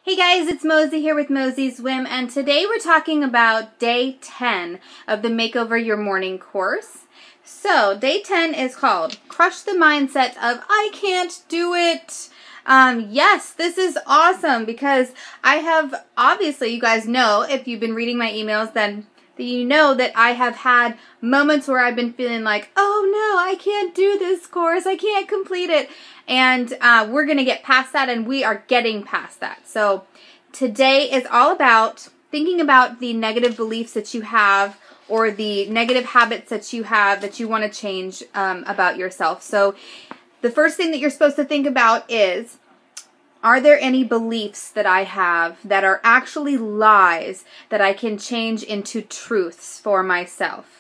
Hey guys, it's Mosey here with Mosey's Whim, and today we're talking about day 10 of the Makeover Your Morning course. So, day 10 is called Crush the Mindset of I Can't Do It. Yes, this is awesome because I have, obviously you guys know, if you've been reading my emails, then you know that I have had moments where I've been feeling like, oh no, I can't do this course, I can't complete it. And we're going to get past that, and we are getting past that. So today is all about thinking about the negative beliefs that you have or the negative habits that you have that you want to change about yourself. So the first thing that you're supposed to think about is, are there any beliefs that I have that are actually lies that I can change into truths for myself?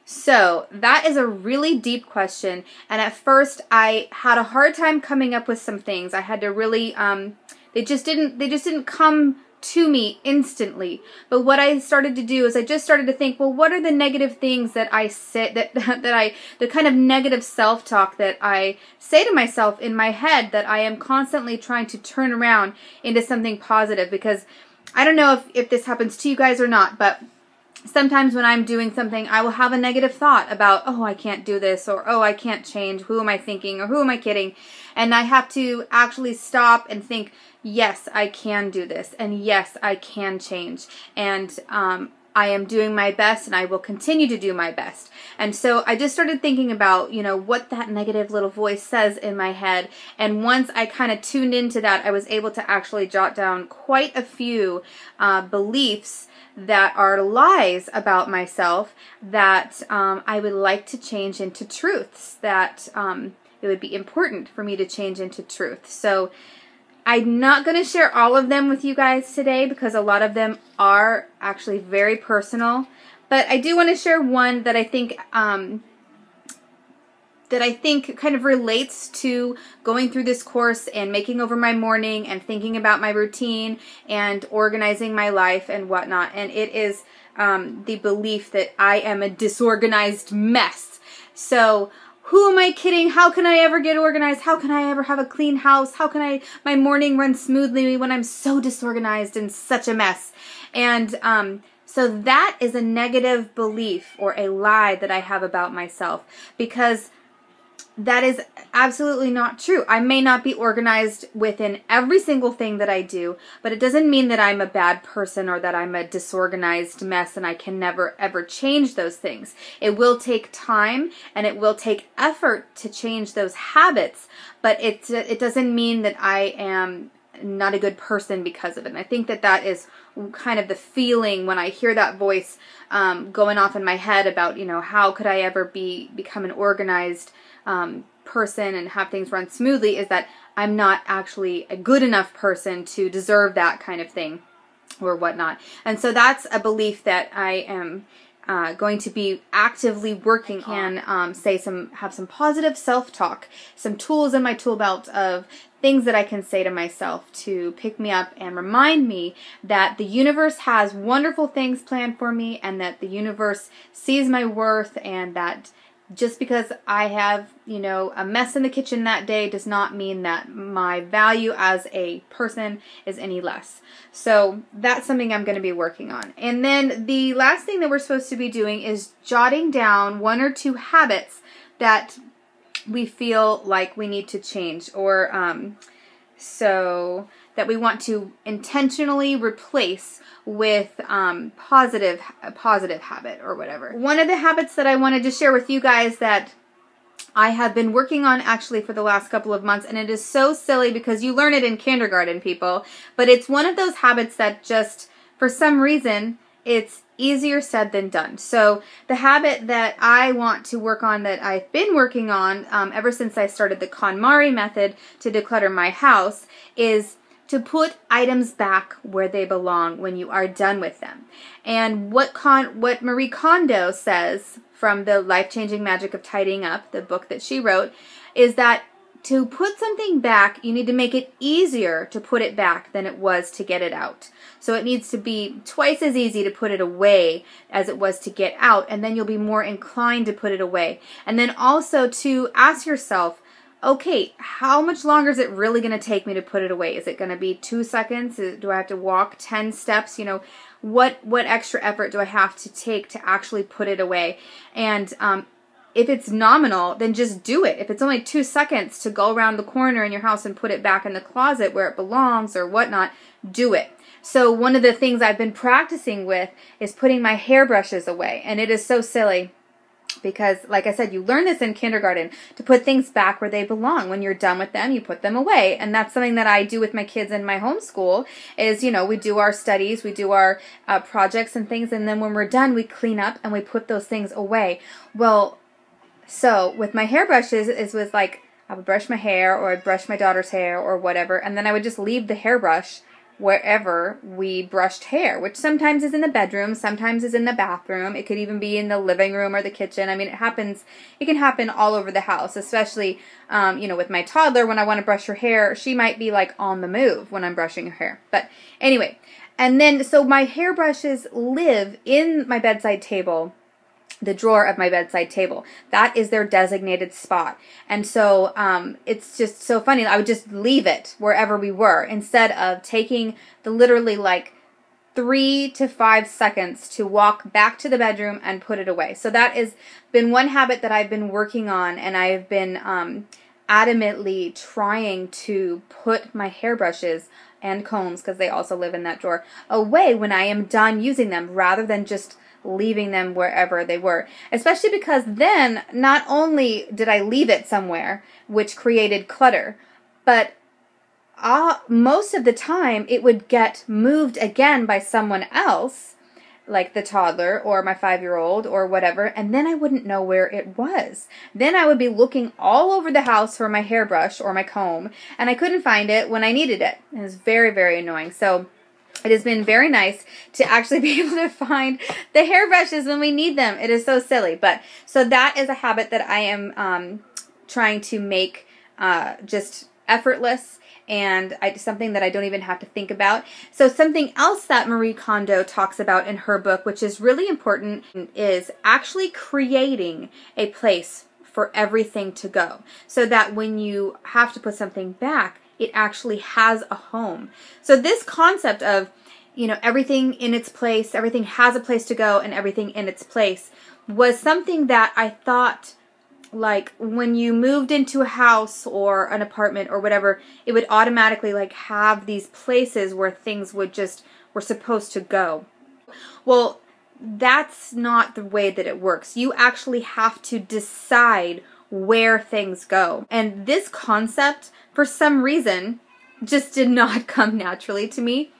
So that is a really deep question, and at first I had a hard time coming up with some things. I had to really, they just didn't come to me instantly. But what I started to do is I just started to think, well, what are the negative things that I say, the kind of negative self-talk that I say to myself in my head that I am constantly trying to turn around into something positive? Because I don't know if this happens to you guys or not, but sometimes when I'm doing something, I will have a negative thought about, oh, I can't do this, or oh, I can't change, who am I thinking, or who am I kidding? And I have to actually stop and think, yes, I can do this, and yes, I can change, and I am doing my best, and I will continue to do my best. And so I just started thinking about, you know, what that negative little voice says in my head, and once I kind of tuned into that, I was able to actually jot down quite a few beliefs that are lies about myself that I would like to change into truths, that it would be important for me to change into truth. So I'm not going to share all of them with you guys today because a lot of them are actually very personal, but I do want to share one that I think kind of relates to going through this course and making over my morning and thinking about my routine and organizing my life and whatnot. And it is the belief that I am a disorganized mess. So who am I kidding? How can I ever get organized? How can I ever have a clean house? How can my morning run smoothly when I'm so disorganized and such a mess? And so that is a negative belief or a lie that I have about myself, because that is absolutely not true. I may not be organized within every single thing that I do, but it doesn't mean that I'm a bad person or that I'm a disorganized mess and I can never ever change those things. It will take time and it will take effort to change those habits, but it doesn't mean that I am not a good person because of it. And I think that is kind of the feeling when I hear that voice going off in my head about, you know, how could I ever become an organized person and have things run smoothly, is that I'm not actually a good enough person to deserve that kind of thing or whatnot. And so that's a belief that I am going to be actively working on. Have some positive self-talk, some tools in my tool belt of things that I can say to myself to pick me up and remind me that the universe has wonderful things planned for me, and that the universe sees my worth, and that just because I have, you know, a mess in the kitchen that day does not mean that my value as a person is any less. So that's something I'm going to be working on. And then the last thing that we're supposed to be doing is jotting down 1 or 2 habits that we feel like we need to change, or so that we want to intentionally replace with a positive habit or whatever. One of the habits that I wanted to share with you guys that I have been working on actually for the last couple of months, and it is so silly because you learn it in kindergarten, people, but it's one of those habits that just, for some reason, it's easier said than done. So the habit that I want to work on, that I've been working on ever since I started the KonMari method to declutter my house, is to put items back where they belong when you are done with them. And what Marie Kondo says from the Life-Changing Magic of Tidying Up, the book that she wrote, is that to put something back, you need to make it easier to put it back than it was to get it out. So it needs to be twice as easy to put it away as it was to get out, and then you'll be more inclined to put it away. And then also to ask yourself, okay, how much longer is it really going to take me to put it away? Is it going to be 2 seconds? Do I have to walk 10 steps? You know, what extra effort do I have to take to actually put it away? And if it's nominal, then just do it. If it's only 2 seconds to go around the corner in your house and put it back in the closet where it belongs or whatnot, do it. So one of the things I've been practicing with is putting my hairbrushes away. And it is so silly because, like I said, you learn this in kindergarten, to put things back where they belong. When you're done with them, you put them away. And that's something that I do with my kids in my homeschool is, you know, we do our studies, we do our projects and things, and then when we're done, we clean up and we put those things away. Well, so with my hairbrushes, it was like I would brush my hair or I'd brush my daughter's hair or whatever, and then I would just leave the hairbrush wherever we brushed hair, which sometimes is in the bedroom, sometimes is in the bathroom. It could even be in the living room or the kitchen. I mean, it can happen all over the house, especially, you know, with my toddler. When I want to brush her hair, she might be like on the move when I'm brushing her hair. But anyway, and then, so my hairbrushes live in my bedside table, the drawer of my bedside table. That is their designated spot. And so it's just so funny. I would just leave it wherever we were instead of taking the literally like 3 to 5 seconds to walk back to the bedroom and put it away. So that has been one habit that I've been working on, and I've been adamantly trying to put my hairbrushes and combs, because they also live in that drawer, away when I am done using them, rather than just leaving them wherever they were. Especially because then not only did I leave it somewhere, which created clutter, but most of the time it would get moved again by someone else, like the toddler or my 5-year-old or whatever, and then I wouldn't know where it was. Then I would be looking all over the house for my hairbrush or my comb, and I couldn't find it when I needed it. It was very, very annoying. So it has been very nice to actually be able to find the hairbrushes when we need them. It is so silly. But so that is a habit that I am trying to make just effortless, and something that I don't even have to think about. So something else that Marie Kondo talks about in her book, which is really important, is actually creating a place for everything to go, so that when you have to put something back, it actually has a home. So this concept of, you know, everything in its place, everything has a place to go, and everything in its place, was something that I thought, like, when you moved into a house or an apartment or whatever, it would automatically like have these places where things were supposed to go. Well, that's not the way that it works. You actually have to decide where things go. And this concept, for some reason, just did not come naturally to me,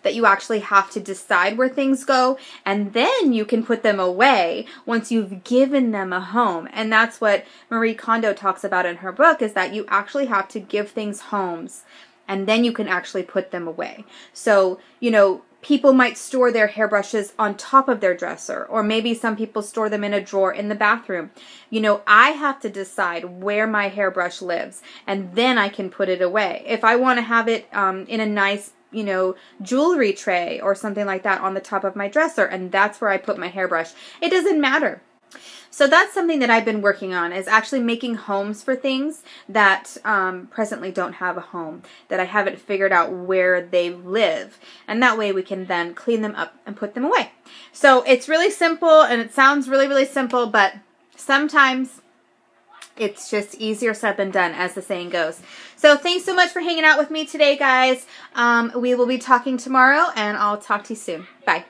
that you actually have to decide where things go, and then you can put them away once you've given them a home. And that's what Marie Kondo talks about in her book, is that you actually have to give things homes, and then you can actually put them away. So, you know, people might store their hairbrushes on top of their dresser, or maybe some people store them in a drawer in the bathroom. You know, I have to decide where my hairbrush lives, and then I can put it away. If I want to have it in a nice, you know, jewelry tray or something like that on the top of my dresser, and that's where I put my hairbrush, it doesn't matter. So that's something that I've been working on, is actually making homes for things that presently don't have a home, that I haven't figured out where they live. And that way we can then clean them up and put them away. So it's really simple, and it sounds really, really simple, but sometimes it's just easier said than done, as the saying goes. So thanks so much for hanging out with me today, guys. We will be talking tomorrow, and I'll talk to you soon. Bye.